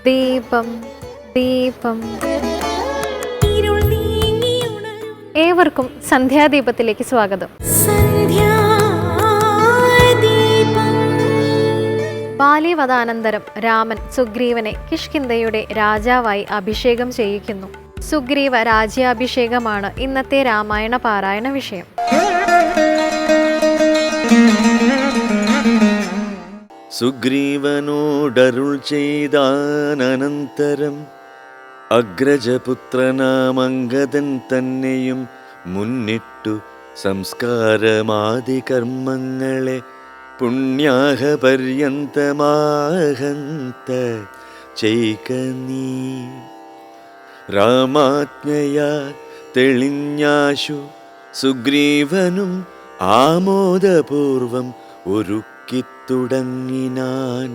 ദീപം ദീപം. ഏവർക്കും സന്ധ്യാദീപത്തിലേക്ക് സ്വാഗതം. ബാല്യവധാനന്തരം രാമൻ സുഗ്രീവനെ കിഷ്കിന്ധയുടെ രാജാവായി അഭിഷേകം ചെയ്യിക്കുന്നു. സുഗ്രീവ രാജ്യാഭിഷേകമാണ് ഇന്നത്തെ രാമായണ പാരായണ വിഷയം. സുഗ്രീവനോടരുൾ ചെയ്താനന്തരം അഗ്രജപുത്രനാമംഗദൻ തന്നെയും മുന്നിട്ടു സംസ്കാരമാദി കർമ്മങ്ങളെ പുണ്യാഹ പര്യന്തമാഹന്ത ചെയ്ക നീ. രാമാജ്ഞയാ തെളിഞ്ഞാശു സുഗ്രീവനും ആമോദപൂർവം ഒരുക്കിത്തുടങ്ങിനാൻ.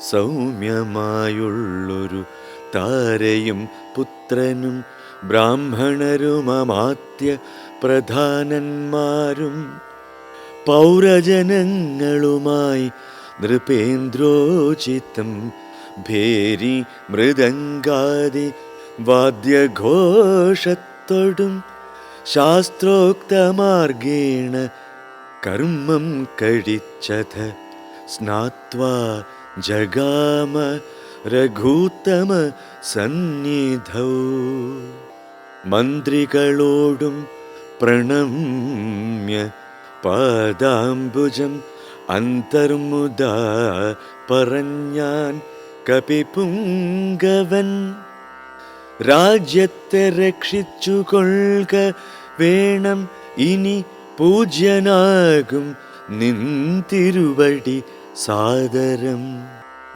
സൗമ്യമായുള്ളൊരു താരയും പുത്രനും ബ്രാഹ്മണരുമമാത്യ പ്രധാനന്മാരും പൗരജനങ്ങളുമായി നൃപേന്ദ്രോചിതം ഭേരി മൃദംഗാദി വാദ്യഘോഷത്തോടും ശാസ്ത്രോക്തമാർഗേണ കർമ്മം കഴിച്ചത് സ്നാത്വാ ജഗാമ രഘൂത്തമ സന്നിധൗ. മന്ത്രികളോടും പ്രണമ്യ പാദാംബുജം അന്തർമുദാ പറഞ്ഞാൻ കപിപുങ്കവൻ. രാജ്യത്തെ രക്ഷിച്ചു കൊള്ളുക വേണം ഇനി പൂജ്യനാകും നിൻ തിരുവടി സാദരം.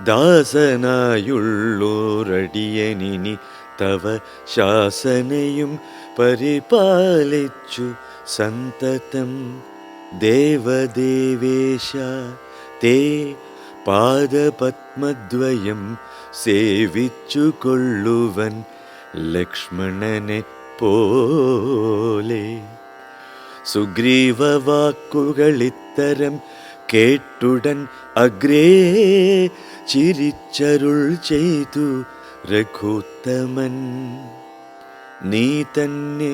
ദാസനായുള്ളോരടിയനിനി തവ ശാസനയും പരിപാലിച്ചു സന്തതം. ദേവദേവേശ തേ പാദപത്മദ്വയം സേവിച്ചു കൊള്ളുവൻ ലക്ഷ്മണനെ പോലെ. സുഗ്രീവ വാക്കുകളിത്തരം കേട്ടുടൻ അഗ്രേ ചിരിച്ചരുൾ ചെയ്തു രഘുത്തമൻ. നീ തന്നെ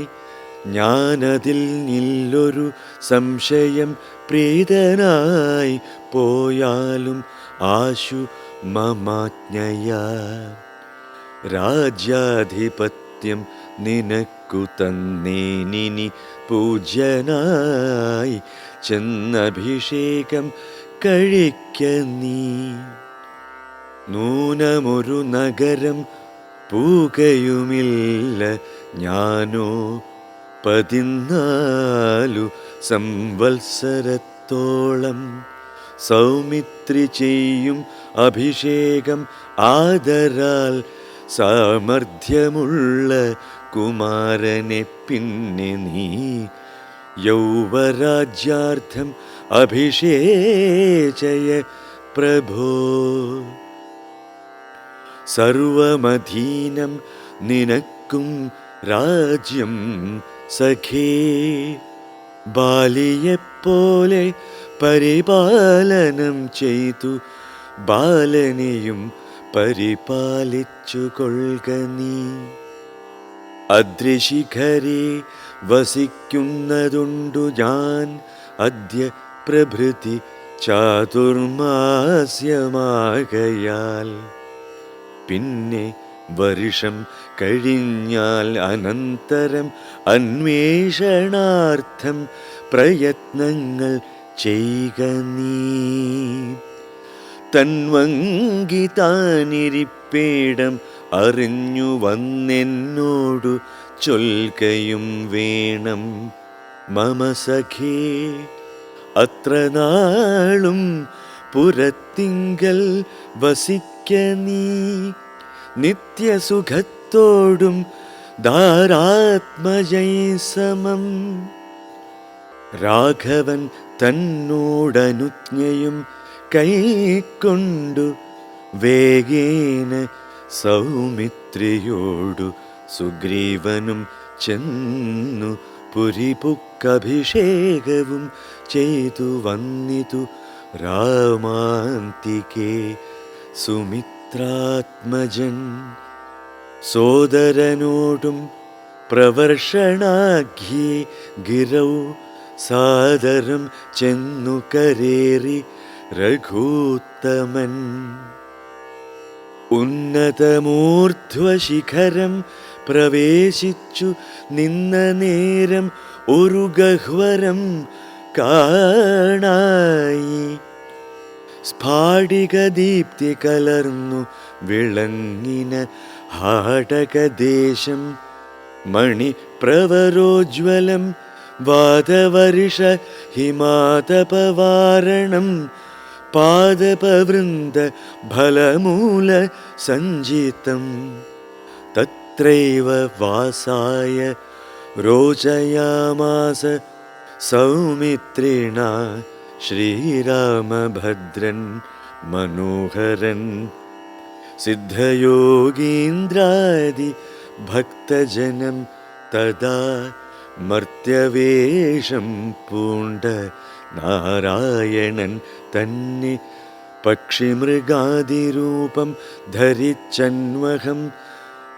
ഞാനതിൽ നില്ലൊരു സംശയം പ്രീതനായി പോയാലും ആശു മമാജ്ഞയാ. രാജ്യാധിപത്യം നിനക്കു തന്നേനിനി പൂജ്യനായി ചെന്നഭിഷേകം കഴിക്ക നീ. നൂനമൊരു നഗരം പൂകയുമില്ല ഞാനോ 14 സംവത്സരത്തോളം. സൗമിത്രി ചെയ്യും അഭിഷേകം ആദരാൽ സാമർഥ്യമുള്ള കുമാരനെ പിന്നെ നീ യൗവരാജ്യാർത്ഥം അഭിഷേചയ പ്രഭോ. സർവമധീനം നിനക്കും രാജ്യം സഖേ. ബാലിയെപ്പോലെ പരിപാലനം ചെയ്തു ബാലനെയും പരിപാലിച്ചു കൊള്ളുക നീ. അദ്രിശിഖരെ വസിക്കുന്നതുണ്ടു ഞാൻ അദ്യ പ്രഭൃതി ചാതുർമാസ്യമാകയാൽ. പിന്നെ വർഷം കഴിഞ്ഞാൽ അനന്തരം അന്വേഷണാർത്ഥം പ്രയത്നങ്ങൾ ചെയ്ക നീ. തൻവങ്കി താനിരിപ്പേടം അറിഞ്ഞു വന്നെന്നോടു ചൊൽകയും വേണം മമ സഖേ. അത്ര നാളും പുരത്തിങ്കൽ വസിക്ക നീ നിത്യസുഖത്തോടും ധാരാത്മജൈസമം. രാഘവൻ തന്നോടനുജ്ഞയും കൈക്കൊണ്ടു വേഗേന സൗമിത്രിയോടു സുഗ്രീവനും ചെന്നു പുരിപുക്കഭിഷേകവും ചെയ്തു വന്നിതു രാമാന്തികേ സുമിത്രേ സുമിത്രാത്മജൻ സോദരനോടും പ്രവർഷണാഖ്യേ ഗിരൗ സാദരം ചെന്നു കരേറി രഘൂത്തമൻ. ഉന്നതമൂർധ്വശിഖരം പ്രവേശിച്ചു നിന്ന നേരം ഒരു ഗഹ്വരം കാണായി. സ്ഫാടികദീപ്തി കലർന്നു വിളങ്ങിന ഹാടകദേശം മണിപ്രവരോജ്വലം വാദവർഷ ഹിമാതപവാരണം പാദപവൃന്ദ ഫലമൂല സഞ്ചിതം. തത്രൈവ വാസായ രോചയാമാസ സൗമിത്രിണ ശ്രീരാമഭദ്രൻ മനോഹരൻ. സിദ്ധയോഗീന്ദ്രാദി ഭക്തജനം തഥാ മർത്യവേഷം പൂണ്ട നാരായണൻ തന്നെ പക്ഷിമൃഗാദിരൂപം ധരിച്ചന്വഹം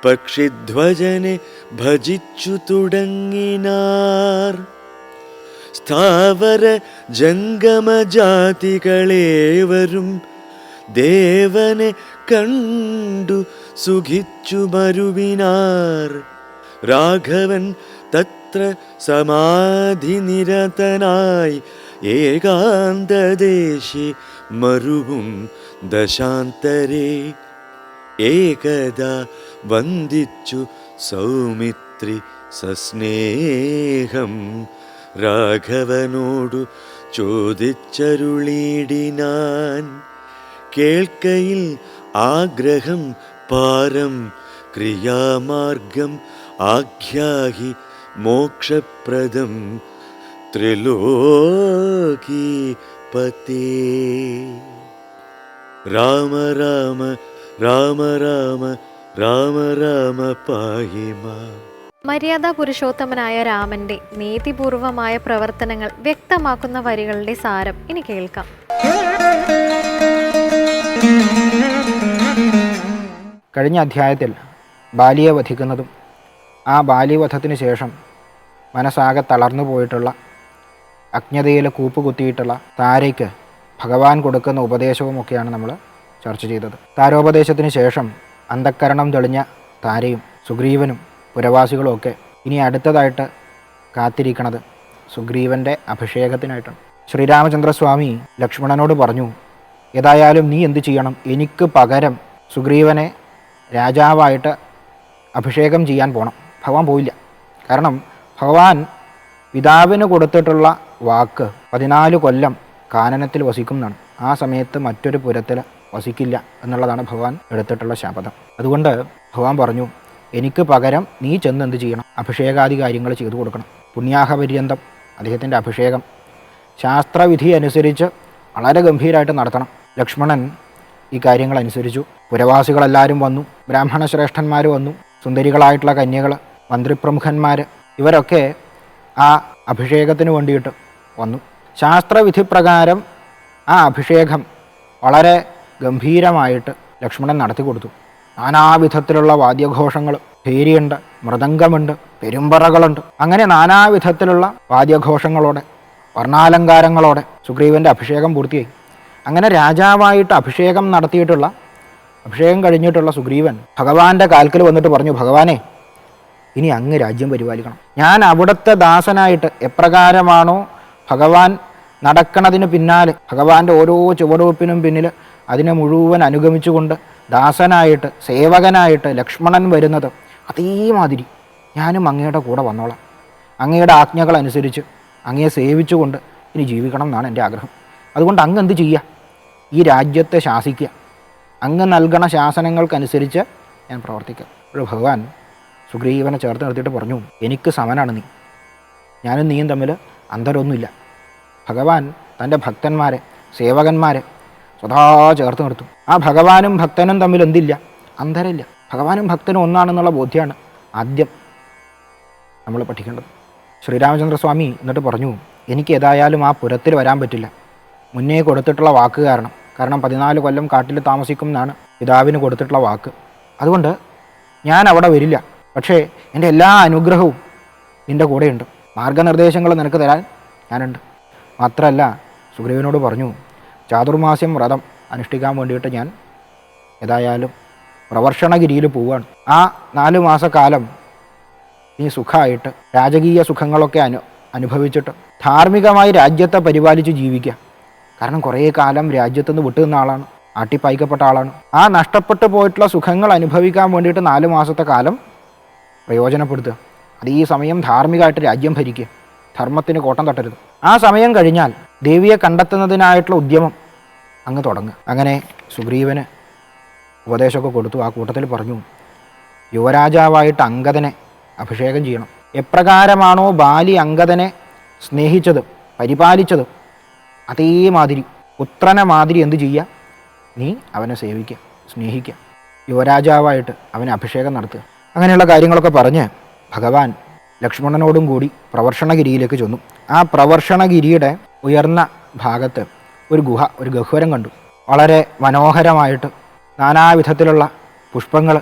പക്ഷിധ്വജനെ ഭജിച്ചു തുടങ്ങിനാർ. സ്ഥാവര ജംഗമജാതികളേവരും ദേവനെ കണ്ടു സുഖിച്ചു മരുവിനാർ. രാഘവൻ തത്ര സമാധിനിരതനായി ഏകാന്തദേശി മരുവും ദശാന്തരേ. ഏകദാ വന്ദിച്ചു സൗമിത്രി സസ്നേഹം രാഘവനോടു ചോദിച്ചരുളിടിനാൻ. കേൾക്കയിൽ ആഗ്രഹം പാരം ക്രിയാമാർഗം ആഖ്യാഹി മോക്ഷപ്രദം ത്രിലോകീപതേ. രാമ രാമ രാമ രാമ രാമ രാമ പാഹി മാം. മര്യാദാ പുരുഷോത്തമനായ രാമന്റെ നീതിപൂർവമായ പ്രവർത്തനങ്ങൾ വ്യക്തമാക്കുന്ന വരികളുടെ സാരം ഇനി കേൾക്കാം. കഴിഞ്ഞ അധ്യായത്തിൽ ബാലിയെ വധിക്കുന്നതും ആ ബാലിവധത്തിന് ശേഷം മനസ്സാകെ തളർന്നു പോയിട്ടുള്ള അജ്ഞതയിൽ കൂപ്പുകുത്തിയിട്ടുള്ള താരയ്ക്ക് ഭഗവാൻ കൊടുക്കുന്ന ഉപദേശവുമൊക്കെയാണ് നമ്മൾ ചർച്ച ചെയ്തത്. താരോപദേശത്തിന് ശേഷം അന്ധക്കരണം തെളിഞ്ഞ താരയും സുഗ്രീവനും പുരവാസികളുമൊക്കെ ഇനി അടുത്തതായിട്ട് കാത്തിരിക്കണത് സുഗ്രീവൻ്റെ അഭിഷേകത്തിനായിട്ടാണ്. ശ്രീരാമചന്ദ്രസ്വാമി ലക്ഷ്മണനോട് പറഞ്ഞു, ഏതായാലും നീ എന്ത് ചെയ്യണം, എനിക്ക് പകരം സുഗ്രീവനെ രാജാവായിട്ട് അഭിഷേകം ചെയ്യാൻ പോകണം. ഭഗവാൻ പോയില്ല. കാരണം ഭഗവാൻ പിതാവിന് കൊടുത്തിട്ടുള്ള വാക്ക് 14 കൊല്ലം കാനനത്തിൽ വസിക്കും എന്നാണ്. ആ സമയത്ത് മറ്റൊരു പുരത്തിൽ വസിക്കില്ല എന്നുള്ളതാണ് ഭഗവാൻ എടുത്തിട്ടുള്ള ശപഥം. അതുകൊണ്ട് ഭഗവാൻ പറഞ്ഞു, എനിക്ക് പകരം നീ ചെന്ന് എന്ത് ചെയ്യണം, അഭിഷേകാദി കാര്യങ്ങൾ ചെയ്തു കൊടുക്കണം. പുണ്യാഹപര്യന്തം അദ്ദേഹത്തിൻ്റെ അഭിഷേകം ശാസ്ത്രവിധി അനുസരിച്ച് വളരെ ഗംഭീരമായിട്ട് നടത്തണം. ലക്ഷ്മണൻ ഈ കാര്യങ്ങൾ അനുസരിച്ചു. പുരവാസികളെല്ലാവരും വന്നു, ബ്രാഹ്മണ ശ്രേഷ്ഠന്മാർ വന്നു, സുന്ദരികളായിട്ടുള്ള കന്യകൾ, മന്ത്രിപ്രമുഖന്മാർ, ഇവരൊക്കെ ആ അഭിഷേകത്തിന് വേണ്ടിയിട്ട് വന്നു. ശാസ്ത്രവിധി പ്രകാരം ആ അഭിഷേകം വളരെ ഗംഭീരമായിട്ട് ലക്ഷ്മണൻ നടത്തി കൊടുത്തു. നാനാവിധത്തിലുള്ള വാദ്യഘോഷങ്ങൾ, ഭേരിയുണ്ട്, മൃദംഗമുണ്ട്, പെരുമ്പറകളുണ്ട്, അങ്ങനെ നാനാവിധത്തിലുള്ള വാദ്യഘോഷങ്ങളോടെ വർണ്ണാലങ്കാരങ്ങളോടെ സുഗ്രീവൻ്റെ അഭിഷേകം പൂർത്തിയായി. അങ്ങനെ രാജാവായിട്ട് അഭിഷേകം നടത്തിയിട്ടുള്ള, അഭിഷേകം കഴിഞ്ഞിട്ടുള്ള സുഗ്രീവൻ ഭഗവാന്റെ കാൽക്കൽ വന്നിട്ട് പറഞ്ഞു, ഭഗവാനെ, ഇനി അങ്ങ് രാജ്യം പരിപാലിക്കണം. ഞാൻ അവിടുത്തെ ദാസനായിട്ട് എപ്രകാരമാണോ ഭഗവാൻ നടക്കണതിന് പിന്നാലെ, ഭഗവാന്റെ ഓരോ ചുവടുവെപ്പിനും പിന്നിൽ അതിനെ മുഴുവൻ അനുഗമിച്ചുകൊണ്ട് ദാസനായിട്ട് സേവകനായിട്ട് ലക്ഷ്മണൻ വരുന്നത്, അതേമാതിരി ഞാനും അങ്ങയുടെ കൂടെ വന്നോളാം. അങ്ങയുടെ ആജ്ഞകൾ അനുസരിച്ച് അങ്ങയെ സേവിച്ചുകൊണ്ട് ഇനി ജീവിക്കണം എന്നാണ് എൻ്റെ ആഗ്രഹം. അതുകൊണ്ട് അങ്ങ് എന്ത് ചെയ്യുക, ഈ രാജ്യത്തെ ശാസിക്കുക, അങ്ങ് നൽകണ ശാസനങ്ങൾക്കനുസരിച്ച് ഞാൻ പ്രവർത്തിക്കാം. ഒരു ഭഗവാൻ സുഗ്രീവനെ ചേർത്ത് നിർത്തിയിട്ട് പറഞ്ഞു, എനിക്ക് സമനാണ് നീ, ഞാനും നീയും തമ്മിൽ അന്തരമൊന്നുമില്ല. ഭഗവാൻ തൻ്റെ ഭക്തന്മാരെ, സേവകന്മാരെ സദാ ചേർത്ത് നിർത്തും. ആ ഭഗവാനും ഭക്തനും തമ്മിൽ എന്തില്ല, അന്തരമില്ല. ഭഗവാനും ഭക്തനും ഒന്നാണെന്നുള്ള ബോധ്യമാണ് ആദ്യം നമ്മൾ പഠിക്കേണ്ടത്. ശ്രീരാമചന്ദ്രസ്വാമി എന്നിട്ട് പറഞ്ഞു, എനിക്ക് ഏതായാലും ആ പുരത്തിൽ വരാൻ പറ്റില്ല. മുന്നേ കൊടുത്തിട്ടുള്ള വാക്ക് കാരണം കാരണം 14 കൊല്ലം കാട്ടിൽ താമസിക്കും എന്നാണ് പിതാവിന് കൊടുത്തിട്ടുള്ള വാക്ക്. അതുകൊണ്ട് ഞാൻ അവിടെ വരില്ല. പക്ഷേ എൻ്റെ എല്ലാ അനുഗ്രഹവും നിൻ്റെ കൂടെയുണ്ട്. മാർഗനിർദ്ദേശങ്ങൾ നിനക്ക് തരാൻ ഞാനുണ്ട്. മാത്രമല്ല സുഗ്രീവനോട് പറഞ്ഞു, ചാതുർമാസ്യം വ്രതം അനുഷ്ഠിക്കാൻ വേണ്ടിയിട്ട് ഞാൻ ഏതായാലും പ്രവർഷണഗിരിയിൽ പോവുകയാണ്. ആ 4 മാസക്കാലം നീ സുഖമായിട്ട് രാജകീയ സുഖങ്ങളൊക്കെ അനുഭവിച്ചിട്ട് ധാർമ്മികമായി രാജ്യത്തെ പരിപാലിച്ച് ജീവിക്കുക. കാരണം കുറേ കാലം രാജ്യത്തു നിന്ന് വിട്ടുനിന്ന ആളാണ്, ആട്ടിപ്പായിക്കപ്പെട്ട ആളാണ്. ആ നഷ്ടപ്പെട്ടു പോയിട്ടുള്ള സുഖങ്ങൾ അനുഭവിക്കാൻ വേണ്ടിയിട്ട് 4 മാസത്തെ കാലം പ്രയോജനപ്പെടുത്തുക. അത് ഈ സമയം ധാർമ്മികമായിട്ട് രാജ്യം ഭരിക്കുക, ധർമ്മത്തിന് കോട്ടം തട്ടരുത്. ആ സമയം കഴിഞ്ഞാൽ ദേവിയെ കണ്ടെത്തുന്നതിനായിട്ടുള്ള ഉദ്യമം അങ്ങ് തുടങ്ങുക. അങ്ങനെ സുഗ്രീവന് ഉപദേശമൊക്കെ കൊടുത്തു. ആ കൂട്ടത്തിൽ പറഞ്ഞു, യുവരാജാവായിട്ട് അംഗദനെ അഭിഷേകം ചെയ്യണം. എപ്രകാരമാണോ ബാലി അംഗദനെ സ്നേഹിച്ചത്, പരിപാലിച്ചത്, അതേമാതിരി പുത്രനെ മാതിരി എന്ത് ചെയ്യുക, നീ അവനെ സേവിക്കുക, സ്നേഹിക്കുക, യുവരാജാവായിട്ട് അവനെ അഭിഷേകം നടത്തുക. അങ്ങനെയുള്ള കാര്യങ്ങളൊക്കെ പറഞ്ഞ് ഭഗവാൻ ലക്ഷ്മണനോടും കൂടി പ്രവർഷണഗിരിയിലേക്ക് ചെന്നു. ആ പ്രവർഷണഗിരിയുടെ ഉയർന്ന ഭാഗത്ത് ഒരു ഗുഹ, ഒരു ഗഹ്വരം കണ്ടു. വളരെ മനോഹരമായിട്ട് നാനാവിധത്തിലുള്ള പുഷ്പങ്ങൾ,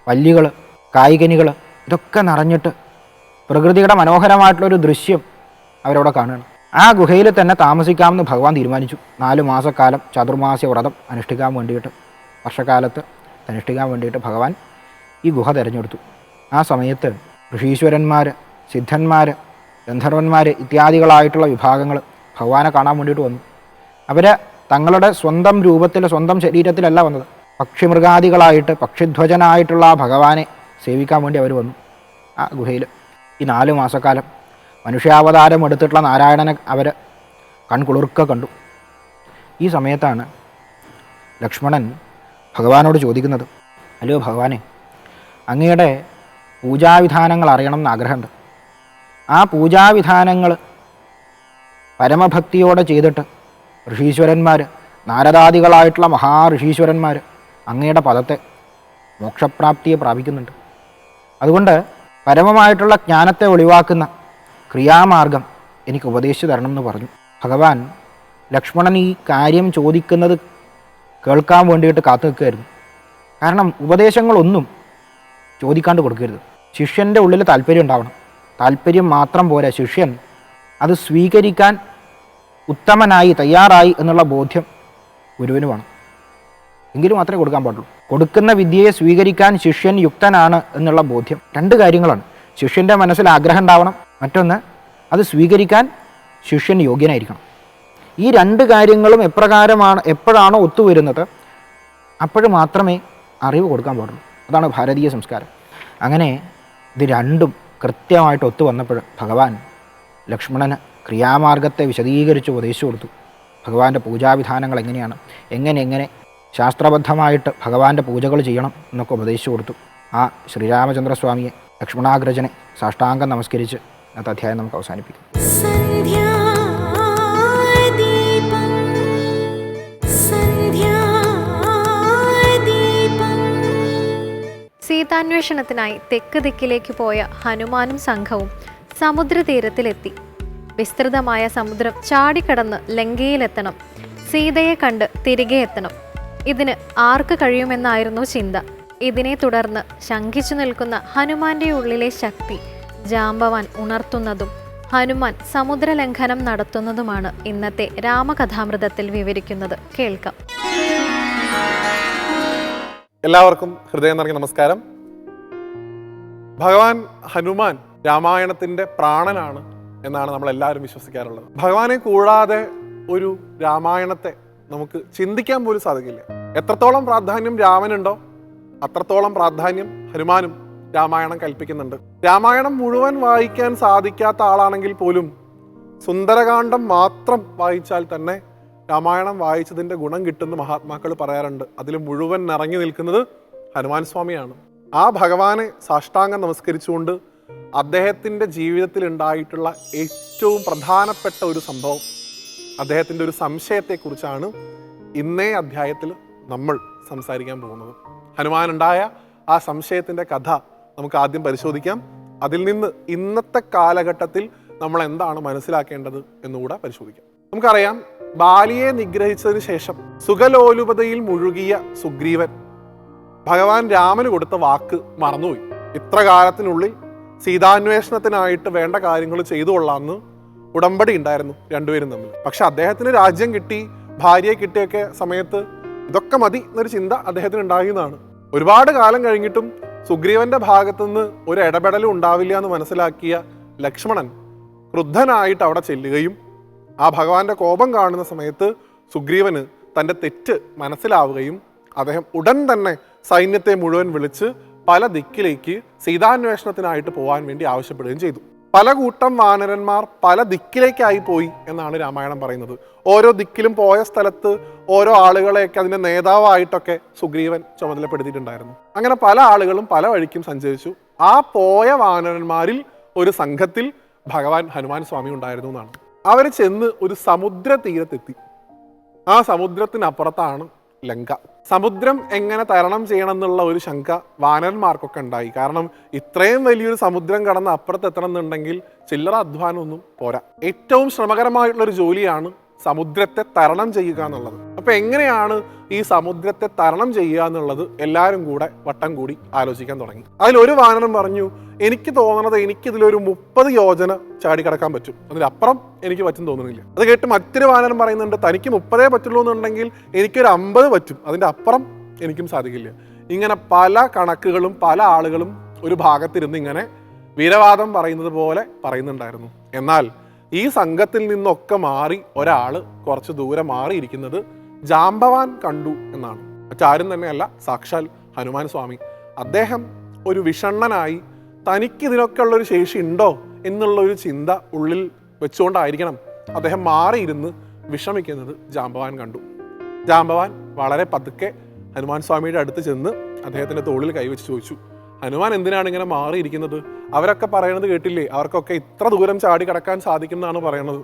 വല്ലികൾ, കായ്കനികൾ ഇതൊക്കെ നിറഞ്ഞിട്ട് പ്രകൃതിയുടെ മനോഹരമായിട്ടുള്ളൊരു ദൃശ്യം അവരവിടെ കാണുകയാണ്. ആ ഗുഹയിൽ തന്നെ താമസിക്കാമെന്ന് ഭഗവാൻ തീരുമാനിച്ചു. 4 മാസക്കാലം ചതുർമാസ്യ വ്രതം അനുഷ്ഠിക്കാൻ വേണ്ടിയിട്ട്, വർഷക്കാലത്ത് അനുഷ്ഠിക്കാൻ വേണ്ടിയിട്ട് ഭഗവാൻ ഈ ഗുഹ തിരഞ്ഞെടുത്തു. ആ സമയത്ത് ഋഷീശ്വരന്മാർ, സിദ്ധന്മാർ, ഗന്ധർവന്മാർ ഇത്യാദികളായിട്ടുള്ള വിഭാഗങ്ങൾ ഭഗവാനെ കാണാൻ വേണ്ടിയിട്ട് വന്നു. അവർ തങ്ങളുടെ സ്വന്തം രൂപത്തിൽ, സ്വന്തം ശരീരത്തിലല്ല വന്നത്. പക്ഷിമൃഗാദികളായിട്ട്, പക്ഷിധ്വജനായിട്ടുള്ള ആ ഭഗവാനെ സേവിക്കാൻ വേണ്ടി അവർ വന്നു. ആ ഗുഹയിൽ ഈ 4 മാസക്കാലം മനുഷ്യാവതാരം എടുത്തിട്ടുള്ള നാരായണനെ അവർ കൺകുളിർക്ക കണ്ടു. ഈ സമയത്താണ് ലക്ഷ്മണൻ ഭഗവാനോട് ചോദിക്കുന്നത്, അല്ലയോ ഭഗവാനെ, അങ്ങയുടെ പൂജാവിധാനങ്ങൾ അറിയണം എന്ന് ആഗ്രഹമുണ്ട്. ആ പൂജാവിധാനങ്ങൾ പരമഭക്തിയോടെ ചെയ്തിട്ട് ഋഷീശ്വരന്മാർ, നാരദാദികളായിട്ടുള്ള മഹാഋഷീശ്വരന്മാർ അങ്ങയുടെ പദത്തെ, മോക്ഷപ്രാപ്തിയെ പ്രാപിക്കുന്നുണ്ട്. അതുകൊണ്ട് പരമമായിട്ടുള്ള ജ്ഞാനത്തെ ഒളിവാക്കുന്ന ക്രിയാമാർഗം എനിക്ക് ഉപദേശിച്ചു തരണം എന്ന് പറഞ്ഞു. ഭഗവാൻ ലക്ഷ്മണൻ ഈ കാര്യം ചോദിക്കുന്നത് കേൾക്കാൻ വേണ്ടിയിട്ട് കാത്തു നിൽക്കുകയായിരുന്നു. കാരണം ഉപദേശങ്ങളൊന്നും ചോദിക്കാണ്ട് കൊടുക്കരുത്. ശിഷ്യൻ്റെ ഉള്ളിൽ താല്പര്യം ഉണ്ടാവണം. താല്പര്യം മാത്രം പോരാ, ശിഷ്യൻ അത് സ്വീകരിക്കാൻ ഉത്തമനായി, തയ്യാറായി എന്നുള്ള ബോധ്യം ഗുരുവിന് വേണം. എങ്കിലും മാത്രമേ കൊടുക്കാൻ പാടുള്ളൂ. കൊടുക്കുന്ന വിദ്യയെ സ്വീകരിക്കാൻ ശിഷ്യൻ യുക്തനാണ് എന്നുള്ള ബോധ്യം. 2 കാര്യങ്ങളാണ്. ശിഷ്യൻ്റെ മനസ്സിൽ ആഗ്രഹം ഉണ്ടാവണം, മറ്റൊന്ന് അത് സ്വീകരിക്കാൻ ശിഷ്യൻ യോഗ്യനായിരിക്കണം. ഈ 2 കാര്യങ്ങളും എപ്പോഴാണോ ഒത്തുവരുന്നത് അപ്പോഴും മാത്രമേ അറിവ് കൊടുക്കാൻ പാടുള്ളൂ. അതാണ് ഭാരതീയ സംസ്കാരം. അങ്ങനെ ഇത് 2ഉം കൃത്യമായിട്ട് ഒത്തു വന്നപ്പോൾ ഭഗവാൻ ലക്ഷ്മണന് ക്രിയാമാർഗത്തെ വിശദീകരിച്ച് ഉപദേശിച്ചു കൊടുത്തു. ഭഗവാന്റെ പൂജാവിധാനങ്ങൾ എങ്ങനെയാണ്, എങ്ങനെ ശാസ്ത്രബദ്ധമായിട്ട് ഭഗവാന്റെ പൂജകൾ ചെയ്യണം എന്നൊക്കെ ഉപദേശിച്ചു കൊടുത്തു. ആ ശ്രീരാമചന്ദ്രസ്വാമിയെ, ലക്ഷ്മണാഗ്രജനെ സാഷ്ടാംഗം നമസ്കരിച്ച് അന്നത്തെ അധ്യായം നമുക്ക് അവസാനിപ്പിക്കും. സീതാന്വേഷണത്തിനായി തെക്ക് ദിക്കിലേക്ക് പോയ ഹനുമാനും സംഘവും സമുദ്രതീരത്തിലെത്തി. വിസ്തൃതമായ സമുദ്രം ചാടിക്കടന്ന് ലങ്കയിലെത്തണം, സീതയെ കണ്ട് തിരികെ എത്തണം. ഇതിന് ആർക്ക് കഴിയുമെന്നായിരുന്നു ചിന്ത. ഇതിനെ തുടർന്ന് ശങ്കിച്ചു നിൽക്കുന്ന ഹനുമാന്റെ ഉള്ളിലെ ശക്തി ജാംബവാൻ ഉണർത്തുന്നതും ഹനുമാൻ സമുദ്രലംഘനം നടത്തുന്നതുമാണ് ഇന്നത്തെ രാമകഥാമൃതത്തിൽ വിവരിക്കുന്നത്. കേൾക്കാം. എല്ലാവർക്കും ഹൃദയം നിറഞ്ഞ നമസ്കാരം. ഭഗവാൻ ഹനുമാൻ രാമായണത്തിന്റെ പ്രാണനാണ് എന്നാണ് നമ്മൾ എല്ലാവരും വിശ്വസിക്കാറുള്ളത്. ഭഗവാനെ കൂടാതെ ഒരു രാമായണത്തെ നമുക്ക് ചിന്തിക്കാൻ പോലും സാധിക്കില്ല. എത്രത്തോളം പ്രാധാന്യം രാമനുണ്ടോ അത്രത്തോളം പ്രാധാന്യം ഹനുമാനും രാമായണം കൽപ്പിക്കുന്നുണ്ട്. രാമായണം മുഴുവൻ വായിക്കാൻ സാധിക്കാത്ത ആളാണെങ്കിൽ പോലും സുന്ദരകാന്ഡം മാത്രം വായിച്ചാൽ തന്നെ രാമായണം വായിച്ചതിൻ്റെ ഗുണം കിട്ടുന്ന മഹാത്മാക്കൾ പറയാറുണ്ട്. അതിൽ മുഴുവൻ നിറഞ്ഞു നിൽക്കുന്നത് ഹനുമാൻ സ്വാമിയാണ്. ആ ഭഗവാനെ സാഷ്ടാംഗം നമസ്കരിച്ചുകൊണ്ട് അദ്ദേഹത്തിൻ്റെ ജീവിതത്തിൽ ഉണ്ടായിട്ടുള്ള ഏറ്റവും പ്രധാനപ്പെട്ട ഒരു സംഭവം, അദ്ദേഹത്തിൻ്റെ ഒരു സംശയത്തെക്കുറിച്ചാണ് ഇന്നേ അധ്യായത്തിൽ നമ്മൾ സംസാരിക്കാൻ പോകുന്നത്. ഹനുമാനുണ്ടായ ആ സംശയത്തിൻ്റെ കഥ നമുക്ക് ആദ്യം പരിശോധിക്കാം. അതിൽ നിന്ന് ഇന്നത്തെ കാലഘട്ടത്തിൽ നമ്മൾ എന്താണ് മനസ്സിലാക്കേണ്ടത് എന്നുകൂടെ പരിശോധിക്കാം. നമുക്കറിയാം, ബാലിയെ നിഗ്രഹിച്ചതിന് ശേഷം സുഖലോലുപതയിൽ മുഴുകിയ സുഗ്രീവൻ ഭഗവാൻ രാമന് കൊടുത്ത വാക്ക് മറന്നുപോയി. ഇത്ര കാലത്തിനുള്ളിൽ സീതാന്വേഷണത്തിനായിട്ട് വേണ്ട കാര്യങ്ങൾ ചെയ്തു കൊള്ളാമെന്ന് ഉടമ്പടി ഉണ്ടായിരുന്നു രണ്ടുപേരും തമ്മിൽ. പക്ഷെ അദ്ദേഹത്തിന് രാജ്യം കിട്ടി, ഭാര്യയെ കിട്ടിയൊക്കെ സമയത്ത് ഇതൊക്കെ മതി എന്നൊരു ചിന്ത അദ്ദേഹത്തിന് ഉണ്ടാകുന്നതാണ്. ഒരുപാട് കാലം കഴിഞ്ഞിട്ടും സുഗ്രീവന്റെ ഭാഗത്തുനിന്ന് ഒരു ഇടപെടലും ഉണ്ടാവില്ല എന്ന് മനസ്സിലാക്കിയ ലക്ഷ്മണൻ ക്രുദ്ധനായിട്ട് അവിടെ ചെല്ലുകയും ആ ഭഗവാന്റെ കോപം കാണുന്ന സമയത്ത് സുഗ്രീവന് തൻ്റെ തെറ്റ് മനസ്സിലാവുകയും അദ്ദേഹം ഉടൻ തന്നെ സൈന്യത്തെ മുഴുവൻ വിളിച്ച് പല ദിക്കിലേക്ക് സീതാന്വേഷണത്തിനായിട്ട് പോകാൻ വേണ്ടി ആവശ്യപ്പെടുകയും ചെയ്തു. പല കൂട്ടം വാനരന്മാർ പല ദിക്കിലേക്കായി പോയി എന്നാണ് രാമായണം പറയുന്നത്. ഓരോ ദിക്കിലും പോയ സ്ഥലത്ത് ഓരോ ആളുകളെയൊക്കെ അതിൻ്റെ നേതാവായിട്ടൊക്കെ സുഗ്രീവൻ ചുമതലപ്പെടുത്തിയിട്ടുണ്ടായിരുന്നു. അങ്ങനെ പല ആളുകളും പല വഴിക്കും സഞ്ചരിച്ചു. ആ പോയ വാനരന്മാരിൽ ഒരു സംഘത്തിൽ ഭഗവാൻ ഹനുമാൻ സ്വാമി ഉണ്ടായിരുന്നു എന്നാണ്. അവർ ചെന്ന് ഒരു സമുദ്ര തീരത്തെത്തി. ആ സമുദ്രത്തിനപ്പുറത്താണ് ലങ്ക. സമുദ്രം എങ്ങനെ തരണം ചെയ്യണം എന്നുള്ള ഒരു ശങ്ക വാനരന്മാർക്കൊക്കെ ഉണ്ടായി. കാരണം ഇത്രയും വലിയൊരു സമുദ്രം കടന്ന് അപ്പുറത്തെത്തണം എന്നുണ്ടെങ്കിൽ ചില്ലറ അധ്വാനമൊന്നും പോരാ. ഏറ്റവും ശ്രമകരമായിട്ടുള്ളൊരു ജോലിയാണ് സമുദ്രത്തെ തരണം ചെയ്യുക എന്നുള്ളത്. അപ്പൊ എങ്ങനെയാണ് ഈ സമുദ്രത്തെ തരണം ചെയ്യുക എന്നുള്ളത് എല്ലാവരും കൂടെ വട്ടം കൂടി ആലോചിക്കാൻ തുടങ്ങി. അതിലൊരു വാനരൻ പറഞ്ഞു, എനിക്ക് തോന്നണത് എനിക്കിതിലൊരു 30 യോജന ചാടിക്കടക്കാൻ പറ്റും, അതിലപ്പുറം എനിക്ക് പറ്റും തോന്നുന്നില്ല. അത് കേട്ട് മറ്റൊരു വാനരൻ പറയുന്നുണ്ട്, തനിക്ക് 30 പറ്റുള്ളൂ എന്നുണ്ടെങ്കിൽ എനിക്കൊരു 50 പറ്റും, അതിൻ്റെ അപ്പുറം എനിക്കും സാധിക്കില്ല. ഇങ്ങനെ പല കണക്കുകളും പല ആളുകളും ഒരു ഭാഗത്തിരുന്ന് ഇങ്ങനെ വീരവാദം പറയുന്നത് പോലെ പറയുന്നുണ്ടായിരുന്നു. എന്നാൽ ഈ സംഘത്തിൽ നിന്നൊക്കെ മാറി ഒരാൾ കുറച്ച് ദൂരെ മാറിയിരിക്കുന്നത് ജാംബവാൻ കണ്ടു എന്നാണ്. മറ്റാരും തന്നെയല്ല, സാക്ഷാൽ ഹനുമാൻ സ്വാമി. അദ്ദേഹം ഒരു വിഷണ്ണനായി തനിക്ക് ഇതിനൊക്കെ ഉള്ളൊരു ശേഷി ഉണ്ടോ എന്നുള്ളൊരു ചിന്ത ഉള്ളിൽ വെച്ചുകൊണ്ടായിരിക്കണം അദ്ദേഹം മാറിയിരുന്ന് വിഷമിക്കുന്നത് ജാംബവാൻ കണ്ടു. ജാംബവാൻ വളരെ പതുക്കെ ഹനുമാൻ സ്വാമിയുടെ അടുത്ത് ചെന്ന് അദ്ദേഹത്തിൻ്റെ തോളിൽ കൈവച്ച് ചോദിച്ചു, ഹനുമാൻ എന്തിനാണ് ഇങ്ങനെ മാറിയിരിക്കുന്നത്? അവരൊക്കെ പറയണത് കേട്ടില്ലേ, അവർക്കൊക്കെ ഇത്ര ദൂരം ചാടി കടക്കാൻ സാധിക്കുന്നതാണ് പറയണത്,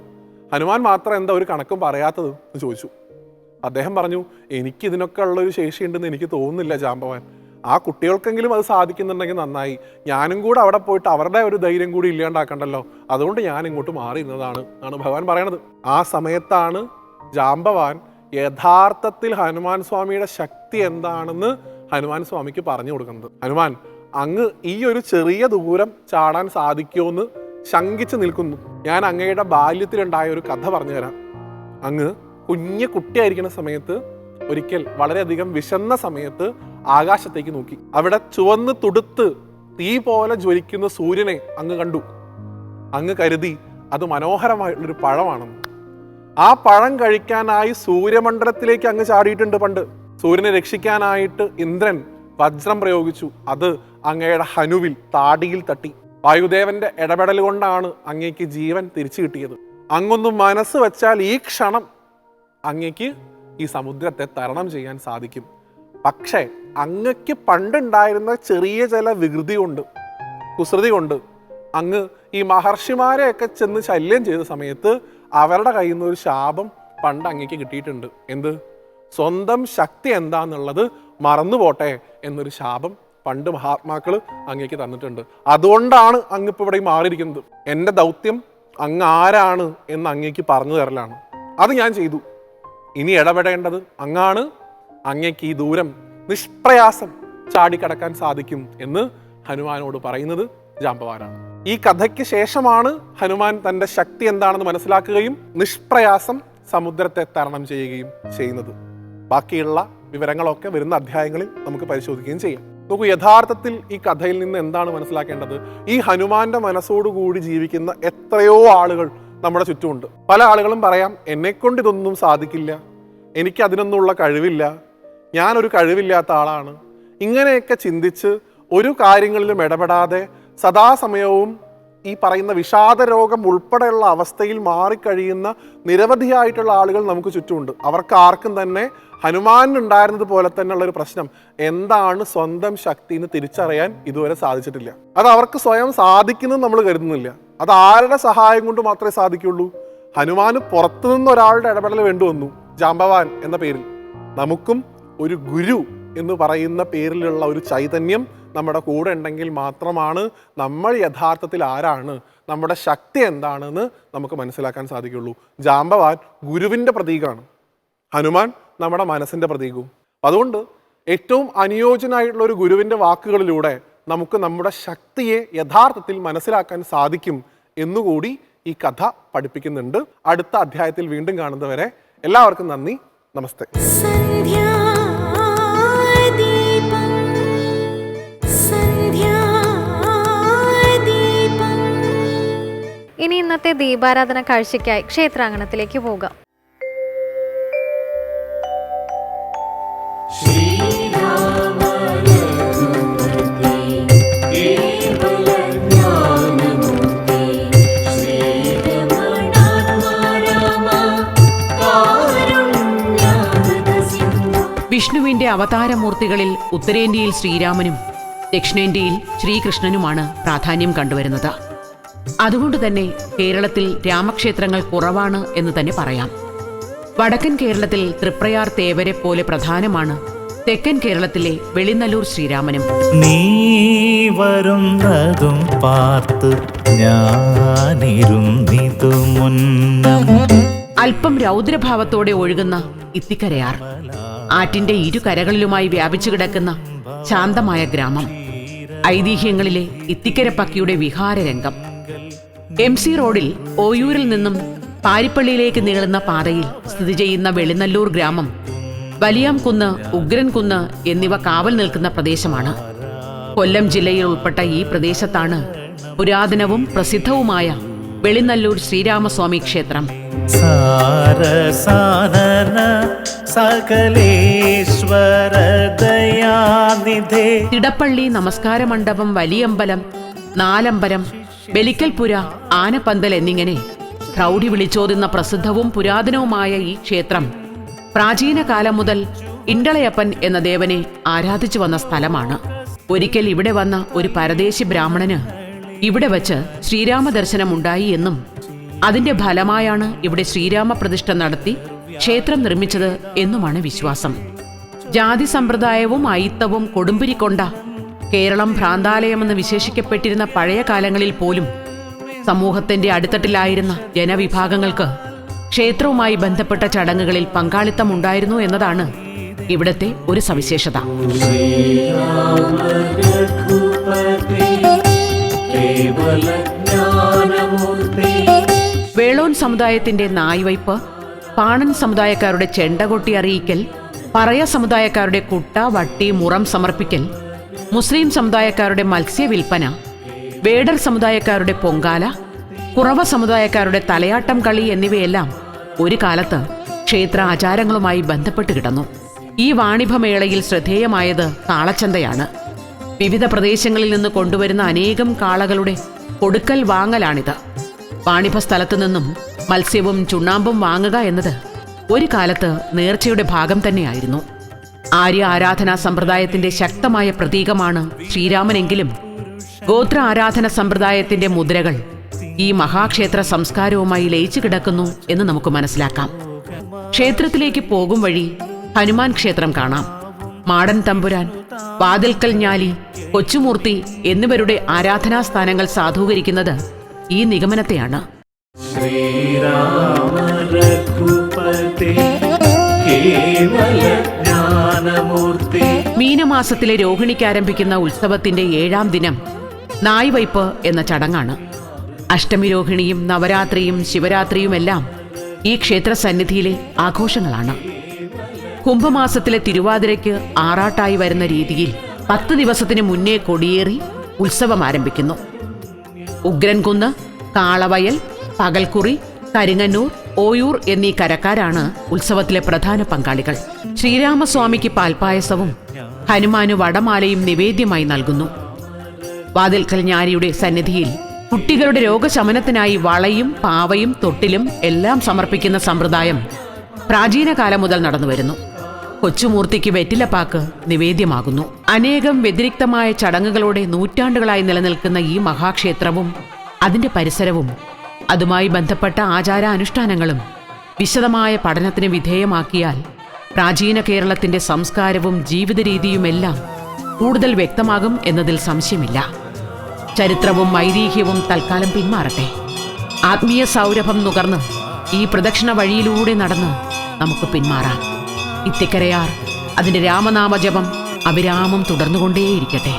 ഹനുമാൻ മാത്രം എന്താ ഒരു കണക്കും പറയാത്തത് എന്ന് ചോദിച്ചു. അദ്ദേഹം പറഞ്ഞു, എനിക്ക് ഇതിനൊക്കെ ഉള്ളൊരു ശേഷി ഉണ്ടെന്ന് എനിക്ക് തോന്നുന്നില്ല ജാംബവാൻ. ആ കുട്ടികൾക്കെങ്കിലും അത് സാധിക്കുന്നുണ്ടെങ്കിൽ നന്നായി. ഞാനും കൂടെ അവിടെ പോയിട്ട് അവരുടെ ഒരു ധൈര്യം കൂടി ഇല്ലാണ്ടാക്കണ്ടല്ലോ, അതുകൊണ്ട് ഞാൻ ഇങ്ങോട്ട് മാറിയിരുന്നതാണ് എന്നാണ് ഭഗവാൻ പറയണത്. ആ സമയത്താണ് ജാംബവാൻ യഥാർത്ഥത്തിൽ ഹനുമാൻ സ്വാമിയുടെ ശക്തി എന്താണെന്ന് ഹനുമാൻ സ്വാമിക്ക് പറഞ്ഞു കൊടുക്കുന്നത്. ഹനുമാൻ, അങ്ങ് ഈ ഒരു ചെറിയ ദൂരം ചാടാൻ സാധിക്കുമെന്ന് ശങ്കിച്ച് നിൽക്കുന്നു. ഞാൻ അങ്ങയുടെ ബാല്യത്തിലുണ്ടായ ഒരു കഥ പറഞ്ഞു തരാം. അങ്ങ് കുഞ്ഞു കുട്ടിയായിരിക്കുന്ന സമയത്ത് ഒരിക്കൽ വളരെയധികം വിശന്ന സമയത്ത് ആകാശത്തേക്ക് നോക്കി. അവിടെ ചുവന്ന് തുടുത്ത് തീ പോലെ ജ്വലിക്കുന്ന സൂര്യനെ അങ്ങ് കണ്ടു. അങ്ങ് കരുതി അത് മനോഹരമായിട്ടുള്ളൊരു പഴമാണെന്ന്. ആ പഴം കഴിക്കാനായി സൂര്യമണ്ഡലത്തിലേക്ക് അങ്ങ് ചാടിയിട്ടുണ്ട് പണ്ട്. സൂര്യനെ രക്ഷിക്കാനായിട്ട് ഇന്ദ്രൻ വജ്രം പ്രയോഗിച്ചു. അത് അങ്ങയുടെ ഹനുവിൽ താടിയിൽ തട്ടി. വായുദേവന്റെ ഇടപെടൽ കൊണ്ടാണ് അങ്ങേക്ക് ജീവൻ തിരിച്ചു കിട്ടിയത്. അങ്ങൊന്ന് മനസ്സ് വെച്ചാൽ ഈ ക്ഷണം അങ്ങേക്ക് ഈ സമുദ്രത്തെ തരണം ചെയ്യാൻ സാധിക്കും. പക്ഷേ അങ്ങക്ക് പണ്ടുണ്ടായിരുന്ന ചെറിയ ചില വികൃതി കൊണ്ട്, കുസൃതി കൊണ്ട് അങ്ങ് ഈ മഹർഷിമാരെയൊക്കെ ചെന്ന് ശല്യം ചെയ്ത സമയത്ത് അവരുടെ കയ്യിൽ നിന്ന് ഒരു ശാപം പണ്ട് അങ്ങേക്ക് കിട്ടിയിട്ടുണ്ട്. എന്ത്? സ്വന്തം ശക്തി എന്താന്നുള്ളത് മറന്നുപോട്ടെ എന്നൊരു ശാപം പണ്ട് മഹാത്മാക്കൾ അങ്ങേക്ക് തന്നിട്ടുണ്ട്. അതുകൊണ്ടാണ് അങ്ങ് ഇപ്പോൾ ഇവിടെ മാറിയിരിക്കുന്നത്. എൻ്റെ ദൗത്യം അങ്ങ് ആരാണ് എന്ന് അങ്ങേക്ക് പറഞ്ഞു തരലാണ്. അത് ഞാൻ ചെയ്തു. ഇനി ഇടപെടേണ്ടത് അങ്ങാണ്. അങ്ങേക്ക് ഈ ദൂരം നിഷ്പ്രയാസം ചാടിക്കടക്കാൻ സാധിക്കും എന്ന് ഹനുമാനോട് പറയുന്നത് ജാംബവാനാണ്. ഈ കഥയ്ക്ക് ശേഷമാണ് ഹനുമാൻ തൻ്റെ ശക്തി എന്താണെന്ന് മനസ്സിലാക്കുകയും നിഷ്പ്രയാസം സമുദ്രത്തെ തരണം ചെയ്യുകയും ചെയ്യുന്നത്. ബാക്കിയുള്ള വിവരങ്ങളൊക്കെ വരുന്ന അധ്യായങ്ങളിൽ നമുക്ക് പരിശോധിക്കുകയും ചെയ്യാം. നോക്കൂ, യഥാർത്ഥത്തിൽ ഈ കഥയിൽ നിന്ന് എന്താണ് മനസ്സിലാക്കേണ്ടത്? ഈ ഹനുമാന്റെ മനസ്സോടുകൂടി ജീവിക്കുന്ന എത്രയോ ആളുകൾ നമ്മുടെ ചുറ്റുമുണ്ട്. പല ആളുകളും പറയാം, എന്നെക്കൊണ്ട് ഇതൊന്നും സാധിക്കില്ല, എനിക്ക് അതിനൊന്നുള്ള കഴിവില്ല, ഞാനൊരു കഴിവില്ലാത്ത ആളാണ്. ഇങ്ങനെയൊക്കെ ചിന്തിച്ച് ഒരു കാര്യങ്ങളിലും ഇടപെടാതെ സദാസമയവും ഈ പറയുന്ന വിഷാദ രോഗം ഉൾപ്പെടെയുള്ള അവസ്ഥയിൽ മാറിക്കഴിയുന്ന നിരവധിയായിട്ടുള്ള ആളുകൾ നമുക്ക് ചുറ്റുമുണ്ട്. അവർക്ക് ആർക്കും തന്നെ ഹനുമാനുണ്ടായിരുന്നത് പോലെ തന്നെയുള്ള ഒരു പ്രശ്നം, എന്താണ് സ്വന്തം ശക്തി എന്ന് തിരിച്ചറിയാൻ ഇതുവരെ സാധിച്ചിട്ടില്ല. അത് അവർക്ക് സ്വയം സാധിക്കുന്നത് നമ്മൾ കരുതുന്നില്ല. അത് ആരുടെ സഹായം കൊണ്ട് മാത്രമേ സാധിക്കുള്ളൂ? ഹനുമാന് പുറത്തുനിന്ന് ഒരാളുടെ ഇടപെടൽ വേണ്ടിവന്നു. ജാംബവാൻ എന്ന പേരിൽ നമുക്കും ഒരു ഗുരു എന്ന് പറയുന്ന പേരിലുള്ള ഒരു ചൈതന്യം നമ്മുടെ കൂടെ ഉണ്ടെങ്കിൽ മാത്രമാണ് നമ്മൾ യഥാർത്ഥത്തിൽ ആരാണ്, നമ്മുടെ ശക്തി എന്താണെന്ന് നമുക്ക് മനസ്സിലാക്കാൻ സാധിക്കുള്ളൂ. ജാമ്പവാൻ ഗുരുവിൻ്റെ പ്രതീകമാണ്, ഹനുമാൻ നമ്മുടെ മനസ്സിൻ്റെ പ്രതീകവും. അതുകൊണ്ട് ഏറ്റവും അനുയോജ്യനായിട്ടുള്ള ഒരു ഗുരുവിൻ്റെ വാക്കുകളിലൂടെ നമുക്ക് നമ്മുടെ ശക്തിയെ യഥാർത്ഥത്തിൽ മനസ്സിലാക്കാൻ സാധിക്കും എന്നുകൂടി ഈ കഥ പഠിപ്പിക്കുന്നുണ്ട്. അടുത്ത അധ്യായത്തിൽ വീണ്ടും കാണുന്നവരെ എല്ലാവർക്കും നന്ദി, നമസ്തേ. ഇനി ഇന്നത്തെ ദീപാരാധന കാഴ്ചയ്ക്കായി ക്ഷേത്രാങ്കണത്തിലേക്ക് പോകാം. വിഷ്ണുവിന്റെ അവതാരമൂർത്തികളിൽ ഉത്തരേന്ത്യയിൽ ശ്രീരാമനും ദക്ഷിണേന്ത്യയിൽ ശ്രീകൃഷ്ണനുമാണ് പ്രാധാന്യം കണ്ടുവരുന്നത്. അതുകൊണ്ട് തന്നെ കേരളത്തിൽ രാമക്ഷേത്രങ്ങൾ കുറവാണ് എന്ന് തന്നെ പറയാം. വടക്കൻ കേരളത്തിൽ തൃപ്രയാർ തേവരെ പോലെ പ്രധാനമാണ് തെക്കൻ കേരളത്തിലെ വെളിനല്ലൂർ ശ്രീരാമനും. നീ വരുന്നതും പാർത്ത് ഞാനിരുന്നിതു മുന്നം. അല്പം രൗദ്രഭാവത്തോടെ ഒഴുകുന്ന ഇത്തിക്കരയാർ, ആറ്റിന്റെ ഇരുകരകളിലുമായി വ്യാപിച്ചു കിടക്കുന്ന ശാന്തമായ ഗ്രാമം, ഐതിഹ്യങ്ങളിലെ ഇത്തിക്കര പക്കിയുടെ വിഹാരരംഗം. MC റോഡിൽ ഓയൂരിൽ നിന്നും പാരിപ്പള്ളിയിലേക്ക് നീളുന്ന പാതയിൽ സ്ഥിതി ചെയ്യുന്ന വെളിനല്ലൂർ ഗ്രാമം വലിയാംകുന്ന്, ഉഗ്രൻകുന്ന് എന്നിവ കാവൽ നിൽക്കുന്ന പ്രദേശമാണ്. കൊല്ലം ജില്ലയിൽ ഉൾപ്പെട്ട ഈ പ്രദേശത്താണ് പുരാതനവും പ്രസിദ്ധവുമായ വെളിനല്ലൂർ ശ്രീരാമസ്വാമി ക്ഷേത്രം. സാരസാനന സകലേശ്വര ദയാനിധേ. തിടപ്പള്ളി, നമസ്കാര മണ്ഡപം, വലിയമ്പലം, നാലമ്പലം, ബലിക്കൽപുര, ആനപ്പന്തൽ എന്നിങ്ങനെ പ്രൗഢി വിളിച്ചോതുന്ന പ്രസിദ്ധവും പുരാതനവുമായ ഈ ക്ഷേത്രം പ്രാചീന കാലം മുതൽ ഇണ്ടളയപ്പൻ എന്ന ദേവനെ ആരാധിച്ചു വന്ന സ്ഥലമാണ്. ഒരിക്കൽ ഇവിടെ വന്ന ഒരു പരദേശി ബ്രാഹ്മണന് ഇവിടെ വച്ച് ശ്രീരാമ ദർശനം ഉണ്ടായി എന്നും അതിന്റെ ഫലമായാണ് ഇവിടെ ശ്രീരാമ പ്രതിഷ്ഠ നടത്തി ക്ഷേത്രം നിർമ്മിച്ചത് എന്നുമാണ് വിശ്വാസം. ജാതി സമ്പ്രദായവും അയിത്തവും കൊടുമ്പിരിക്കൊണ്ട കേരളം ഭ്രാന്താലയമെന്ന് വിശേഷിക്കപ്പെട്ടിരുന്ന പഴയ കാലങ്ങളിൽ പോലും സമൂഹത്തിന്റെ അടിത്തട്ടിലായിരുന്ന ജനവിഭാഗങ്ങൾക്ക് ക്ഷേത്രവുമായി ബന്ധപ്പെട്ട ചടങ്ങുകളിൽ പങ്കാളിത്തമുണ്ടായിരുന്നു എന്നതാണ് ഇവിടത്തെ ഒരു സവിശേഷത. വേളോൻ സമുദായത്തിന്റെ നായ്വയ്പ്, പാണൻ സമുദായക്കാരുടെ ചെണ്ടകൊട്ടി അറിയിക്കൽ, പറയ സമുദായക്കാരുടെ കുട്ട, വട്ടി, മുറം സമർപ്പിക്കൽ, മുസ്ലിം സമുദായക്കാരുടെ മത്സ്യവിൽപ്പന, വേടർ സമുദായക്കാരുടെ പൊങ്കാല, കുറവ സമുദായക്കാരുടെ തലയാട്ടം കളി എന്നിവയെല്ലാം ഒരു കാലത്ത് ക്ഷേത്ര ആചാരങ്ങളുമായി ബന്ധപ്പെട്ട് കിടന്നു. ഈ വാണിഭമേളയിൽ ശ്രദ്ധേയമായത് കാളച്ചന്തയാണ്. വിവിധ പ്രദേശങ്ങളിൽ നിന്ന് കൊണ്ടുവരുന്ന അനേകം കാളകളുടെ കൊടുക്കൽ വാങ്ങലാണിത്. വാണിഭ സ്ഥലത്തു നിന്നും മത്സ്യവും ചുണ്ണാമ്പും വാങ്ങുക എന്നത് ഒരു കാലത്ത് നേർച്ചയുടെ ഭാഗം തന്നെയായിരുന്നു. ആര്യ ആരാധനാ സമ്പ്രദായത്തിന്റെ ശക്തമായ പ്രതീകമാണ് ശ്രീരാമനെങ്കിലും ഗോത്ര ആരാധന സമ്പ്രദായത്തിന്റെ മുദ്രകൾ ഈ മഹാക്ഷേത്ര സംസ്കാരവുമായി ലയിച്ചു കിടക്കുന്നു എന്ന് നമുക്ക് മനസ്സിലാക്കാം. ക്ഷേത്രത്തിലേക്ക് പോകും വഴി ഹനുമാൻ ക്ഷേത്രം കാണാം. മാടൻ തമ്പുരാൻ, വാതിൽക്കൽ ഞാലി, കൊച്ചുമൂർത്തി എന്നിവരുടെ ആരാധനാസ്ഥാനങ്ങൾ സാധൂകരിക്കുന്നത് ഈ നിഗമനത്തെയാണ്. ശ്രീരാമ രഘുപതി കേവല ജ്ഞാനമൂർത്തി. മീനമാസത്തിലെ രോഹിണിക്ക് ആരംഭിക്കുന്ന ഉത്സവത്തിന്റെ 7ാം ദിനം നായ്വയ്പ് എന്ന ചടങ്ങാണ്. അഷ്ടമി രോഹിണിയും നവരാത്രിയും ശിവരാത്രിയുമെല്ലാം ഈ ക്ഷേത്ര സന്നിധിയിലെ ആഘോഷങ്ങളാണ്. കുംഭമാസത്തിലെ തിരുവാതിരയ്ക്ക് ആറാട്ടായി വരുന്ന രീതിയിൽ 10 ദിവസത്തിന് മുന്നേ കൊടിയേറി ഉത്സവം ആരംഭിക്കുന്നു. ഉഗ്രൻകുന്ന്, കാളവയൽ, പകൽക്കുറി, കരിങ്ങന്നൂർ, ഓയൂർ എന്നീ കരക്കാരാണ് ഉത്സവത്തിലെ പ്രധാന പങ്കാളികൾ. ശ്രീരാമസ്വാമിക്ക് പാൽപ്പായസവും ഹനുമാന് വടമാലയും നിവേദ്യമായി നൽകുന്നു. വാതിൽക്കൽ ഞാരിയുടെ സന്നിധിയിൽ കുട്ടികളുടെ രോഗശമനത്തിനായി വളയും പാവയും തൊട്ടിലും എല്ലാം സമർപ്പിക്കുന്ന സമ്പ്രദായം പ്രാചീന കാലം മുതൽ നടന്നുവരുന്നു. കൊച്ചുമൂർത്തിക്ക് വെറ്റിലപ്പാക്ക് നിവേദ്യമാകുന്നു. അനേകം വ്യതിരിക്തമായ ചടങ്ങുകളോടെ നൂറ്റാണ്ടുകളായി നിലനിൽക്കുന്ന ഈ മഹാക്ഷേത്രവും അതിന്റെ പരിസരവും അതുമായി ബന്ധപ്പെട്ട ആചാരാനുഷ്ഠാനങ്ങളും വിശദമായ പഠനത്തിന് വിധേയമാക്കിയാൽ പ്രാചീന കേരളത്തിന്റെ സംസ്കാരവും ജീവിത രീതിയുമെല്ലാം കൂടുതൽ വ്യക്തമാകും എന്നതിൽ സംശയമില്ല. ചരിത്രവും ഐതിഹ്യവും തൽക്കാലം പിന്മാറട്ടെ. ആത്മീയ സൗരഭം നുകർന്ന് ഈ പ്രദക്ഷിണ വഴിയിലൂടെ നടന്ന് നമുക്ക് പിന്മാറാം. ഇത്തിക്കരയാർ അതിന്റെ രാമനാമജപം അവിരാമം തുടർന്നുകൊണ്ടേയിരിക്കട്ടെ.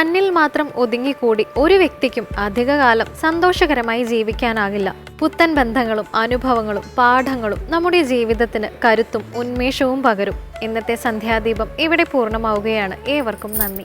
തന്നിൽ മാത്രം ഒതുങ്ങിക്കൂടി ഒരു വ്യക്തിക്കും അധികകാലം സന്തോഷകരമായി ജീവിക്കാനാകില്ല. പുത്തൻ ബന്ധങ്ങളും അനുഭവങ്ങളും പാഠങ്ങളും നമ്മുടെ ജീവിതത്തിന് കരുത്തും ഉന്മേഷവും പകരും. ഇന്നത്തെ സന്ധ്യാദീപം ഇവിടെ പൂർണ്ണമാവുകയാണ്. ഏവർക്കും നന്ദി.